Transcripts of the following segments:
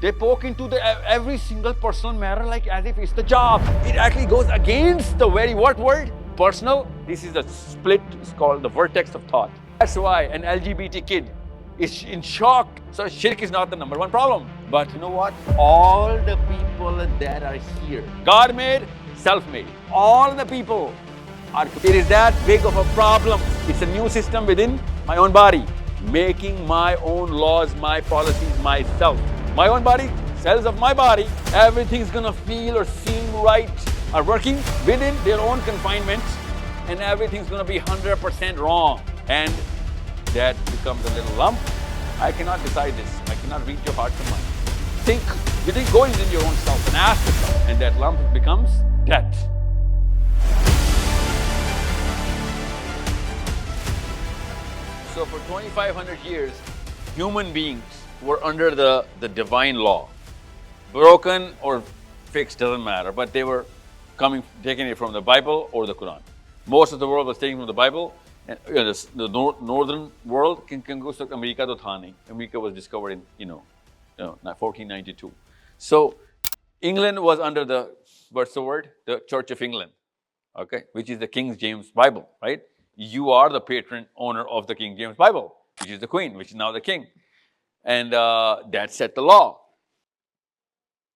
They poke into every single personal matter like as if it's the job. It actually goes against the very what word? Personal. This is a split. It's called the vertex of thought. That's why an LGBT kid is in shock. So shirk is not the number one problem. But you know what? All the people that are here, God made, self-made. All the people are. It is that big of a problem. It's a new system within my own body. Making my own laws, my policies, myself. My own body, cells of my body, everything's gonna feel or seem right, are working within their own confinements, and everything's gonna be 100% wrong. And that becomes a little lump. I cannot decide this. I cannot read your heart and mind. Think, go within your own self and ask yourself, and that lump becomes death. So for 2,500 years, human beings were under the divine law. Broken or fixed, doesn't matter, but they were taking it from the Bible or the Quran. Most of the world was taken from the Bible, and the northern world, America to tha nahi. America was discovered in 1492. So England was under the, what's the word? The Church of England, okay, which is the King James Bible, right? You are the patron owner of the King James Bible, which is the Queen, which is now the King. And that set the law.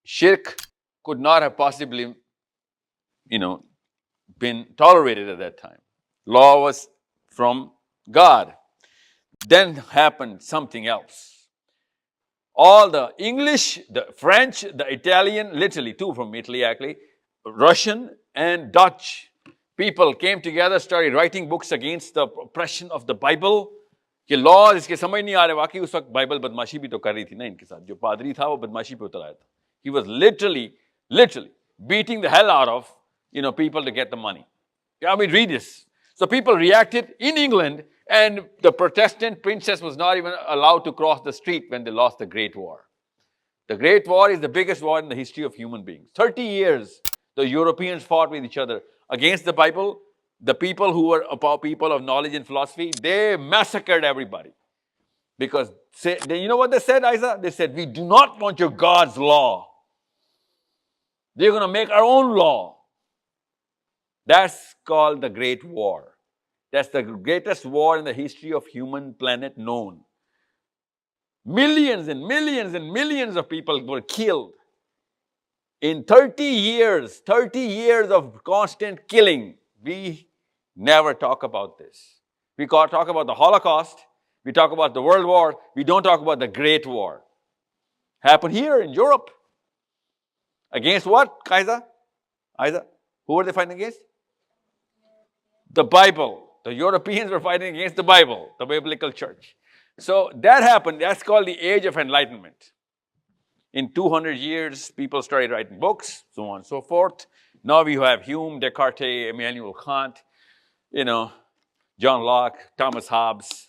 Shirk could not have possibly, been tolerated at that time. Law was from God. Then happened something else. All the English, the French, the Italian, literally two from Italy actually, Russian and Dutch people came together, started writing books against the oppression of the Bible. कि law इसके समझ नहीं आ रहे वाकई उस वक्त Bible बदमाशी भी तो कर रही थी ना इनके साथ जो पादरी था वो बदमाशी पे उतर आया था. He was literally beating the hell out of people to get the money. I mean, read this. So people reacted in England, and the Protestant princess was not even allowed to cross the street when they lost the Great War. The Great War is the biggest war in the history of human beings. 30 years the Europeans fought with each other against the Bible. The people who were people of knowledge and philosophy, they massacred everybody. Because, you know what they said, Isa? They said, we do not want your God's law. They're going to make our own law. That's called the Great War. That's the greatest war in the history of human planet known. Millions and millions and millions of people were killed. In 30 years of constant killing, we never talk about this. We talk about the Holocaust, we talk about the World War, we don't talk about the Great War. Happened here in Europe. Against what, Kaiser? Who were they fighting against? The Bible. The Europeans were fighting against the Bible, the biblical church. So that happened. That's called the Age of Enlightenment. In 200 years, people started writing books, so on and so forth. Now we have Hume, Descartes, Immanuel Kant, John Locke, Thomas Hobbes,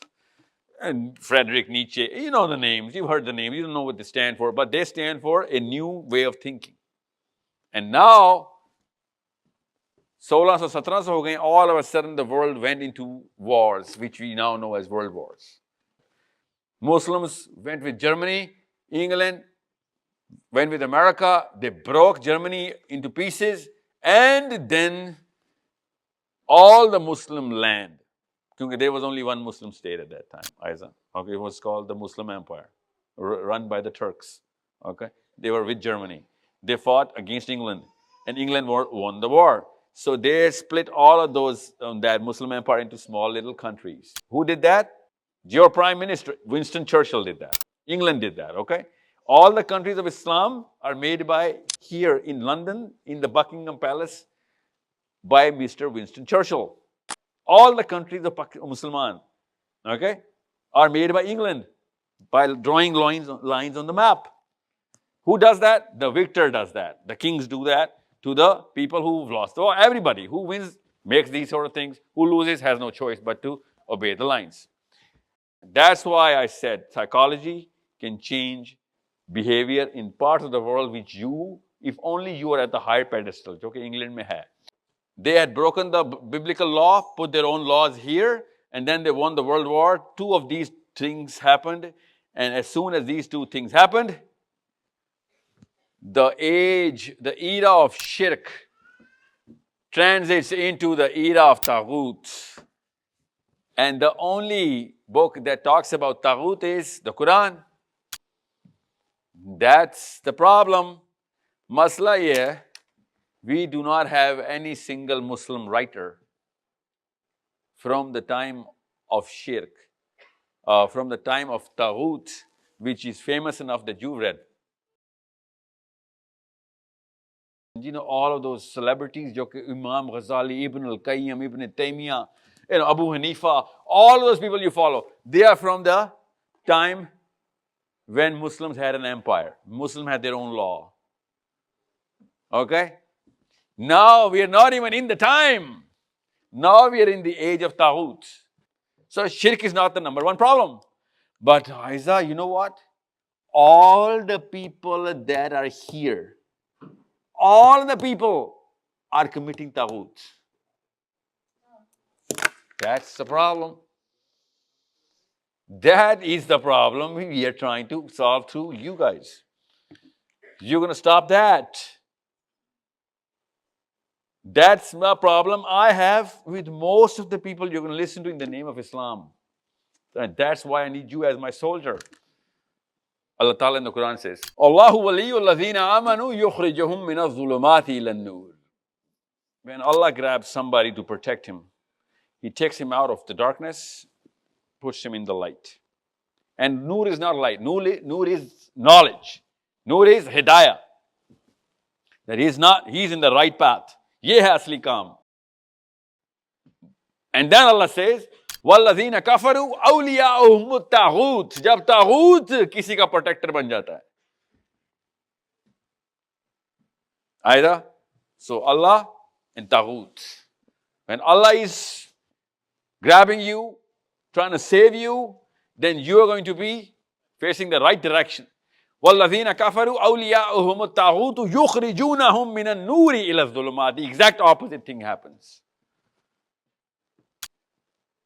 and Friedrich Nietzsche. You know the names. You've heard the names. You don't know what they stand for, but they stand for a new way of thinking. And now, 1600, 1700 ho gaye, all of a sudden the world went into wars, which we now know as world wars. Muslims went with Germany, England went with America. They broke Germany into pieces, and then all the Muslim land, because there was only one Muslim state at that time, Isa. Okay, it was called the Muslim Empire, run by the Turks. Okay, they were with Germany. They fought against England, and England won the war. So they split all of those that Muslim empire into small little countries. Who did that? Your Prime Minister Winston Churchill did that. England did that. Okay, all the countries of Islam are made by here in London in the Buckingham Palace by Mr. Winston Churchill. All the countries of Musliman, okay, are made by England by drawing lines on the map. Who does that? The victor does that. The kings do that to the people who've lost. So everybody who wins makes these sort of things. Who loses has no choice but to obey the lines. That's why I said psychology can change behavior in parts of the world which if only you are at the higher pedestal, okay, England mein hai. They had broken the biblical law, put their own laws here, and then they won the World War. Two of these things happened, and as soon as these two things happened, the era of shirk translates into the era of Taghut. And the only book that talks about Taghut is the Quran. That's the problem. Masla ye, we do not have any single Muslim writer from the time of shirk, from the time of Taghut, which is famous enough that you read. You know, all of those celebrities, Imam Ghazali, Ibn al-Qayyim, Ibn Taymiyyah, Abu Hanifa, all of those people you follow, they are from the time when Muslims had an empire. Muslims had their own law. Okay? Now we are not even in the time. Now we are in the age of Taghut. So shirk is not the number one problem. But Aiza, you know what? All the people that are here, all the people are committing Taghut. That's the problem. That is the problem we are trying to solve through you guys. You're going to stop that. That's the problem I have with most of the people you're going to listen to in the name of Islam. And that's why I need you as my soldier. Allah Ta'ala in the Quran says, Allahu waliyul ladhina amanu yukhrijuhum min adh-dhulumati ila an-nur. When Allah grabs somebody to protect him, He takes him out of the darkness, puts him in the light. And nur is not light. Nur is knowledge. Nur is hidayah. That he's in the right path. Ye hai asli kaam. And then Allah says, وَالَّذِينَ كَفَرُوا أَوْلِيَاؤُهُمُ الطَّاغُوتُ. जब तागूत किसी का protector बन जाता है. Either, so Allah and Taghut. When Allah is grabbing you, trying to save you, then you are going to be facing the right direction. وَالَّذِينَ كَفَرُوا أَوْلِيَاؤُهُمُ الطَّاغُوتُ يُخْرِجُونَهُم مِّنَ النُّورِ إِلَى الظُّلُمَاتِ. The exact opposite thing happens.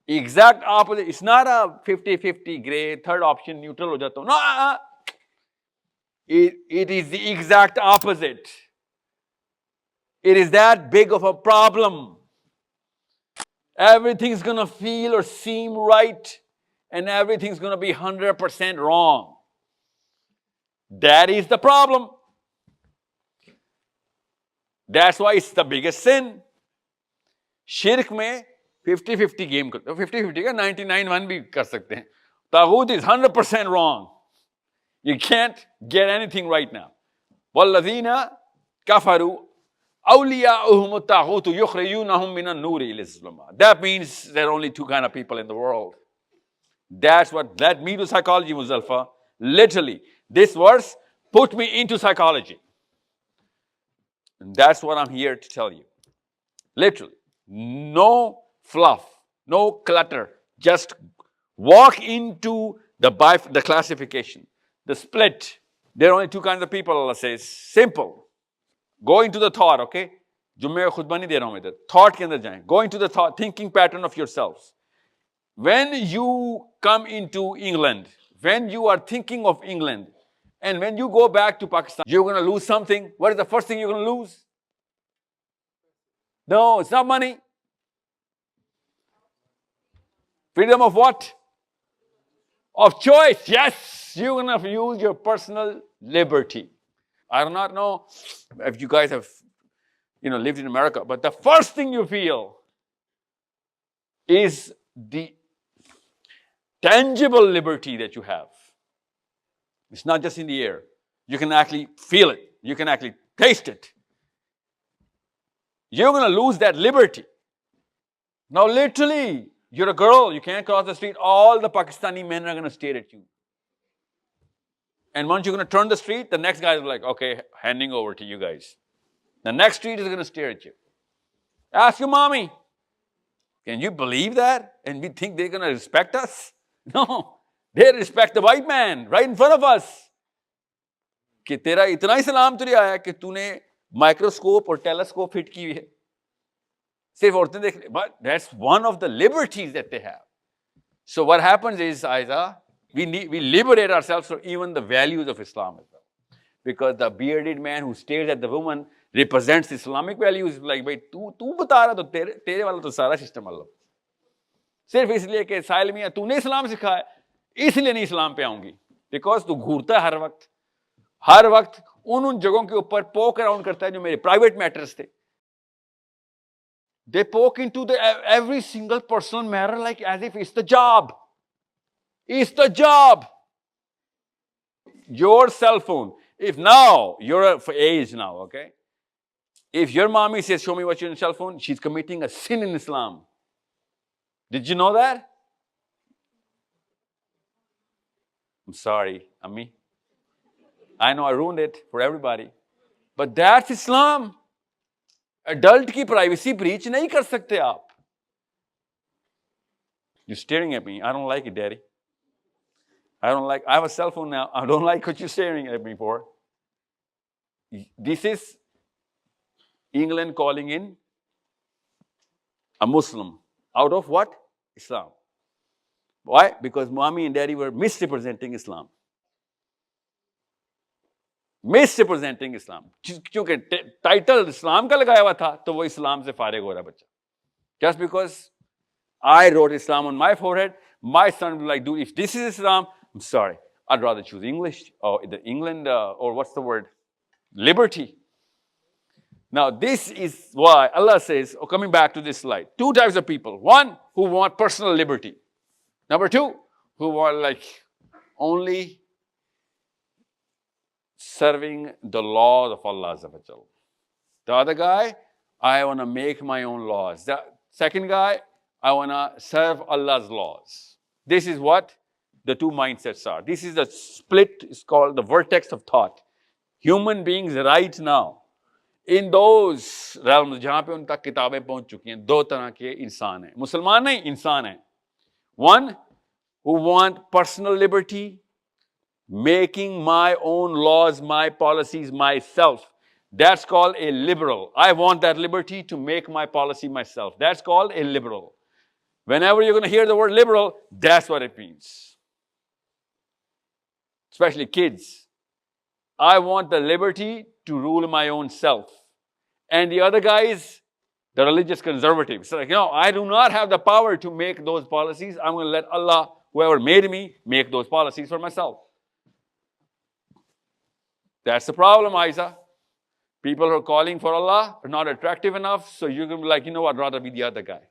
Exact opposite. It's not a 50-50 gray, third option, neutral ho jata hu. No, it is the exact opposite. It is that big of a problem. Everything's going to feel or seem right, and everything's going to be 100% wrong. That is the problem. That's why it's the biggest sin. Shirk mein 50-50 game करते हो, 50-50 का 99-1 भी कर सकते हैं. Taghut is 100% wrong. You can't get anything right now. وَالَّذِينَ كَفَرُوا أَوْلِيَاؤُهُمُ الطَّاغُوتُ يُخْرِجُونَهُم مِّنَ النُّورِ إِلَى الظُّلُمَاتِ. That means there are only two kind of people in the world. That's what that means with psychology, Muzalfa. Literally, this verse put me into psychology. And that's what I'm here to tell you. Literally. No fluff, no clutter. Just walk into the classification, the split. There are only two kinds of people, Allah says. Simple. Go into the thought, okay? Jumme khud bani de raha hu idhar. Thought ke andar jaएं. Go into the thought, thinking pattern of yourselves. When you come into England, when you are thinking of England, and when you go back to Pakistan, you're going to lose something. What is the first thing you're going to lose? No, it's not money. Freedom of what? Of choice. Yes, you're going to use your personal liberty. I do not know if you guys have, lived in America, but the first thing you feel is the tangible liberty that you have. It's not just in the air. You can actually feel it. You can actually taste it. You're going to lose that liberty. Now, literally, you're a girl. You can't cross the street. All the Pakistani men are going to stare at you. And once you're going to turn the street, the next guy is like, okay, handing over to you guys. The next street is going to stare at you. Ask your mommy. Can you believe that? And we think they're going to respect us? No. They respect the white man right in front of us. कि तेरा इतना ही सलाम तुझे आया कि तूने microscope और telescope fit की हुई है. सिर्फ औरतें देख रही. But that's one of the liberties that they have. So what happens is, Aiza, we liberate ourselves from even the values of Islam as well. because the bearded man who stares at the woman represents Islamic values. Like, भाई तू बता रहा तो तेरे वाला तो सारा system अलग, सिर्फ इसलिए कि साहिल मियां तूने इस्लाम सिखाया इसलिए नहीं इस्लाम पे आऊंगी, बिकॉज तू घूरता है हर वक्त उन जगहों के ऊपर पोक अराउंड करता है जो मेरे प्राइवेट मैटर्स थे. They poke into every single personal matter like as if it's the job. It's the job. Your cell phone. If now you're of age now, okay? If your mommy says, "Show me what's your cell phone," she's committing a sin in Islam. Did you know that? I'm sorry, Ammi. I know I ruined it for everybody. But that's Islam. Adult की privacy breach नहीं कर सकते आप. You're staring at me. I don't like it, Daddy. I have a cell phone now. I don't like what you're staring at me for. This is England calling in a Muslim out of what? Islam. Why? Because mommy and daddy were misrepresenting Islam. Misrepresenting Islam. क्योंकि title इस्लाम का लगाया हुआ था तो वो इस्लाम से फारिग हो रहा बच्चा. Just because I wrote Islam on my forehead, my son will like, dude, if this is Islam, I'm sorry, I'd rather choose English or either England or what's the word? Liberty. Now this is why Allah says, coming back to this slide, two types of people. One, who want personal liberty. Number two, who want like only serving the laws of Allah. The other guy, I want to make my own laws. The second guy, I want to serve Allah's laws. This is what the two mindsets are. This is the split, it's called the vertex of thought. Human beings right now, in those realms, जहाँ पे उन तक किताबें पहुँच चुकी हैं, दो तरह के इंसान हैं. मुसलमान नहीं, इंसान हैं. One, who want personal liberty, making my own laws, my policies myself. That's called a liberal. I want that liberty to make my policy myself. That's called a liberal. Whenever you're going to hear the word liberal, that's what it means. Especially kids. I want the liberty to rule my own self. And the other guy is the religious conservative. It's like, I do not have the power to make those policies. I'm going to let Allah, whoever made me, make those policies for myself. That's the problem, Isa. People who are calling for Allah are not attractive enough, so you're going to be like, I'd rather be the other guy.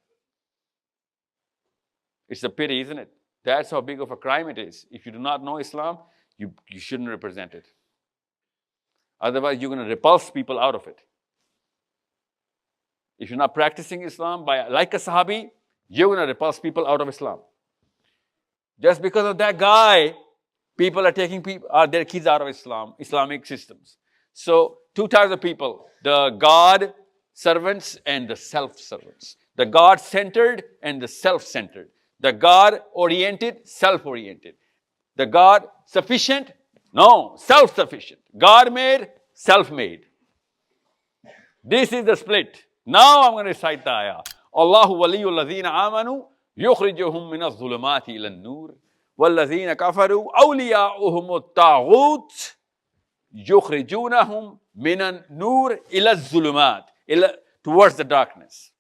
It's a pity, isn't it? That's how big of a crime it is. If you do not know Islam, you shouldn't represent it. Otherwise, you're going to repulse people out of it. If you're not practicing Islam like a Sahabi, you're going to repulse people out of Islam. Just because of that guy, people are taking their kids out of Islamic systems. So, two types of people, the God servants and the self-servants. The God-centered and the self-centered. The God-oriented, self-oriented. The God-sufficient, no, self-sufficient. God-made, self-made. This is the split. Now I'm going to recite the ayah. Allahu waliyyu alladhina amanu yukhrijuhum min adh-dhulumati ila an-nur walladhina kafaru awliya'uhum at-taghut yukhrijunahum min an-nur ila adh-dhulumat, towards the darkness.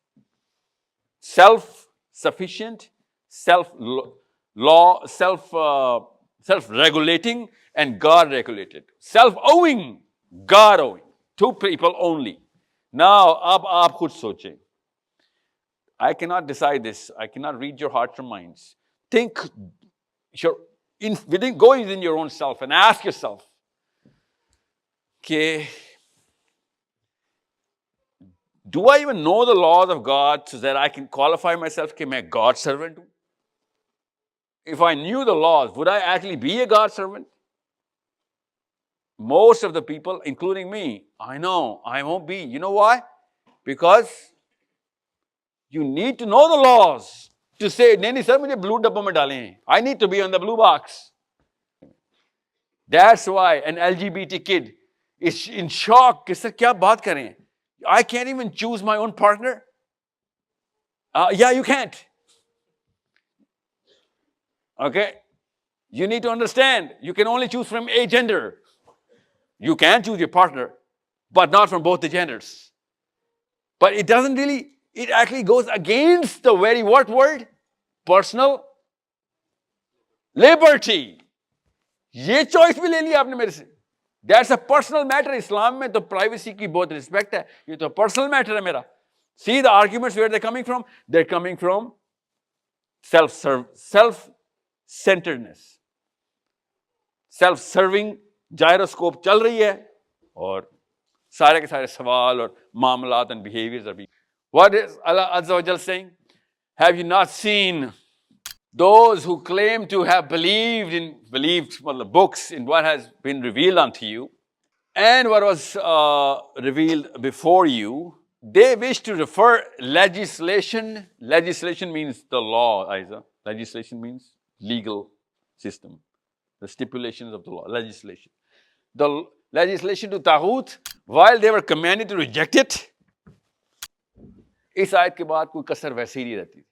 Self-sufficient, self-regulating, and God-regulated. Self-owing, God-owing. Two people only. Now, ab aap khud sochein. I cannot decide this. I cannot read your hearts or minds. Think, go within your own self and ask yourself, okay, do I even know the laws of God so that I can qualify myself कि मैं God servant हूँ? If I knew the laws, would I actually be a God servant? Most of the people, including me, I know I won't be. You know why? Because you need to know the laws to say, नहीं sir, मुझे blue डब्बों में डालें हैं. I need to be on the blue box. That's why an LGBT kid is in shock. कि sir क्या बात करें? I can't even choose my own partner. Yeah, you can't. Okay? You need to understand, you can only choose from a gender. You can choose your partner, but not from both the genders. But it doesn't really, it actually goes against the very what word? Personal liberty. ये choice भी ले लिया आपने मेरे से. That's a personal matter. इस्लाम में तो privacy की बहुत respect है. ये तो personal matter है मेरा. See the arguments where they're coming from? They're coming from self-centeredness. Self-serving gyroscope चल रही है और सारे के सारे सवाल और मामलात and behaviors are being. What is Allah Azza wa Jal saying? Have you not seen those who claim to have believed books in what has been revealed unto you and what was revealed before you? They wish to refer legislation. Legislation means the law, Isa. Legislation means legal system. The stipulations of the law, legislation. The legislation to Taghut, while they were commanded to reject it, इस आयत के बाद कोई कसर वैसे ही नहीं रहती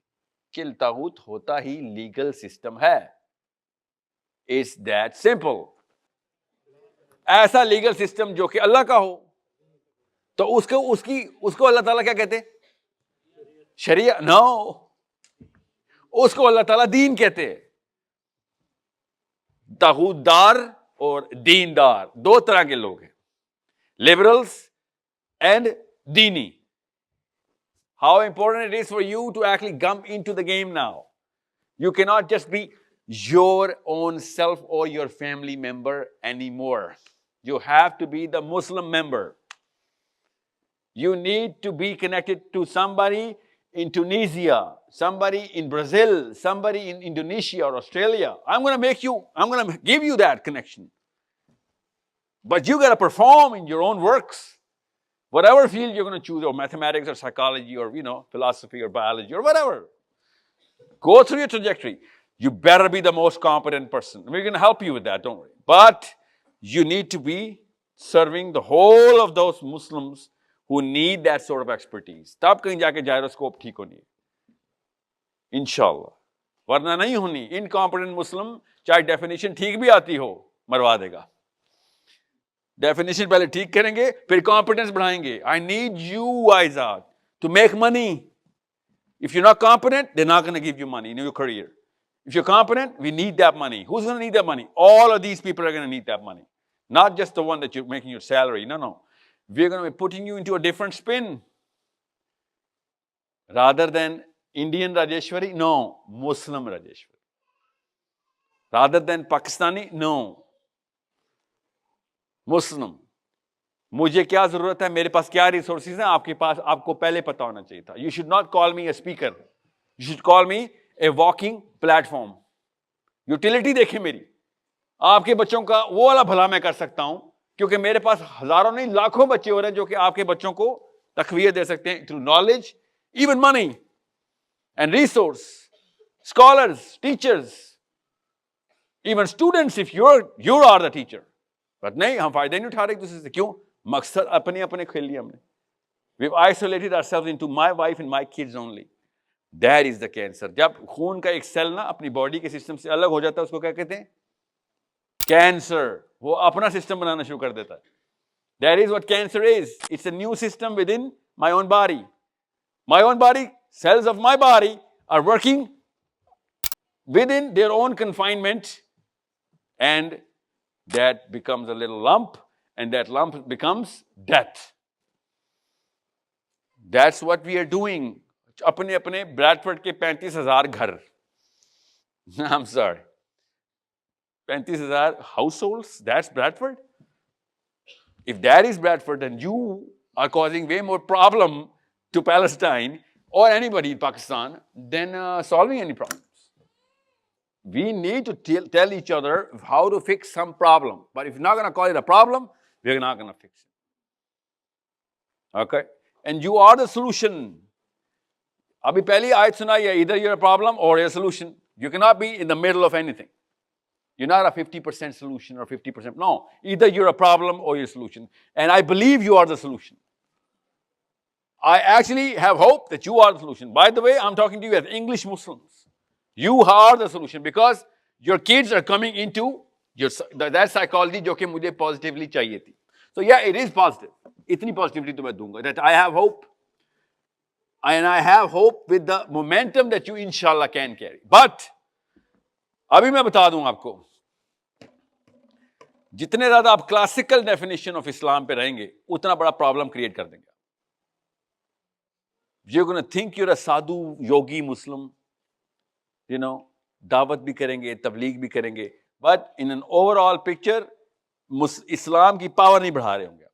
कि तागूत होता ही लीगल सिस्टम है. It's that simple. ऐसा लीगल सिस्टम जो कि अल्लाह का हो तो उसको अल्लाह ताला क्या कहते? शरिया? नो, उसको अल्लाह ताला दीन कहते हैं. तागूतदार और दीनदार दो तरह के लोग हैं. लिबरल्स एंड दीनी. How important it is for you to actually come into the game now. You cannot just be your own self or your family member anymore. You have to be the Muslim member. You need to be connected to somebody in Tunisia, somebody in Brazil, somebody in Indonesia or Australia. I'm going to give you that connection. But you got to perform in your own works. Whatever field you're going to choose, or mathematics or psychology or, philosophy or biology or whatever. Go through your trajectory. You better be the most competent person. We're going to help you with that, don't worry. But you need to be serving the whole of those Muslims who need that sort of expertise. तब कहीं जाके gyroscope ठीक होनी है. Inshallah. वरना नहीं होनी. Incompetent Muslim, चाहे definition ठीक भी आती हो, मरवा देगा. Definition पहले ठीक करेंगे, फिर competence बढ़ाएंगे. I need you, Aizad, to make money. If you're not competent, they're not going to give you money in your career. If you're competent, we need that money. Who's going to need that money? All of these people are going to need that money. Not just the one that you're making your salary. No. We're going to be putting you into a different spin. Rather than Indian Rajeshwari, no, Muslim Rajeshwari. Rather than Pakistani, no. मुस्लिम. मुझे क्या जरूरत है, मेरे पास क्या resources हैं, आपके पास आपको पहले पता होना चाहिए था. You should not call me a speaker, you should call me A walking platform. Utility देखें मेरी. आपके बच्चों का वो वाला भला मैं कर सकता हूं क्योंकि मेरे पास हजारों नहीं लाखों बच्चे हो रहे हैं जो कि आपके बच्चों को तकवीयत दे सकते हैं through knowledge, even money and resource, scholars, teachers, even students if you are the teacher. But नहीं, हम फायदा नहीं उठा रहे दूसरे से. क्यों? मकसद अपने खेल लिया हमने. We've isolated ourselves into my wife and my kids only. That is the cancer. जब खून का एक सेल ना अपनी बॉडी के सिस्टम से अलग हो जाता है, उसको क्या कहते हैं? कैंसर. वो अपना सिस्टम बनाना शुरू कर देता है. That is what cancer is. It's a new system within my own body. My own body, cells of my body are working within their own confinement, and that becomes a little lump, and that lump becomes death. That's what we are doing. अपने Bradford के 35,000 घर. I'm sorry. 35,000 households, that's Bradford. If that is Bradford, then you are causing way more problem to Palestine or anybody in Pakistan than solving any problems. We need to tell each other how to fix some problem. But if you're not going to call it a problem, we're not going to fix it. Okay? And you are the solution. Abhi pehli ayat sunai hai, either you're a problem or you're a solution. You cannot be in the middle of anything. You're not a 50% solution or 50%. No, either you're a problem or you're a solution. And I believe you are the solution. I actually have hope that you are the solution. By the way, I'm talking to you as English Muslims. You are the solution because your kids are coming into that psychology जो कि मुझे positively चाहिए थी. So yeah, it is positive. इतनी positivity तो मैं दूंगा. That I have hope. And I have hope with the momentum that you inshallah can carry. But अभी मैं बता दूं आपको, जितने ज्यादा आप क्लासिकल डेफिनेशन ऑफ इस्लाम पे रहेंगे उतना बड़ा प्रॉब्लम क्रिएट कर देंगे. You're going to think you're a Sadhu Yogi Muslim, you know, दावत भी करेंगे, तबलीग भी करेंगे, but in an overall picture इस्लाम की पावर नहीं बढ़ा रहे होंगे.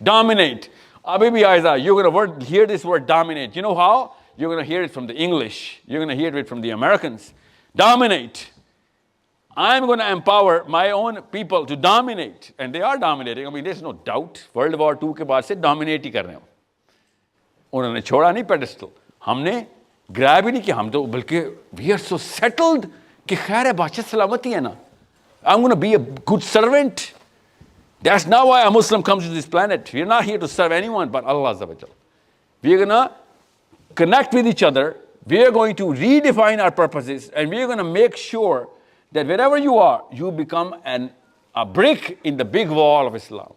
Dominate. Abhi bhi Aiza, you're going to hear this word dominate. You know how? You're going to hear it from the English. You're going to hear it from the Americans. Dominate. I'm going to empower my own people to dominate. And they are dominating. I mean, there's no doubt. World War II के बाद से dominate ही कर रहे हैं. उन्होंने छोड़ा नहीं pedestal. हमने grab ही नहीं किया. हम तो बल्कि we are so settled कि खैर है बादशाह सलामती है ना. I'm going to be a good servant. That's not why a Muslim comes to this planet. We're not here to serve anyone but Allah Azza wa Jalla. We're going to connect with each other. We are going to redefine our purposes, and we are going to make sure that wherever you are, you become a brick in the big wall of Islam.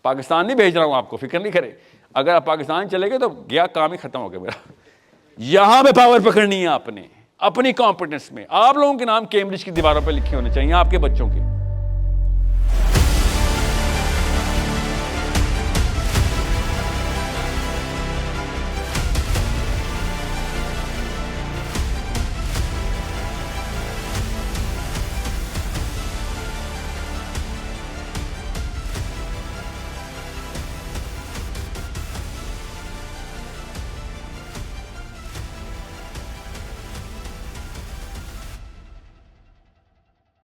Pakistan नहीं भेज रहा हूँ आपको, फिक्र नहीं करें. अगर आप पाकिस्तान चले गए तो गया काम ही खत्म हो गया मेरा. यहाँ पे पावर पकड़नी है आपने, अपनी कॉम्पिटेंस में. आप लोगों के नाम कैम्ब्रिज की दीवारों पे लिखे होने चाहिए, आपके बच्चों के.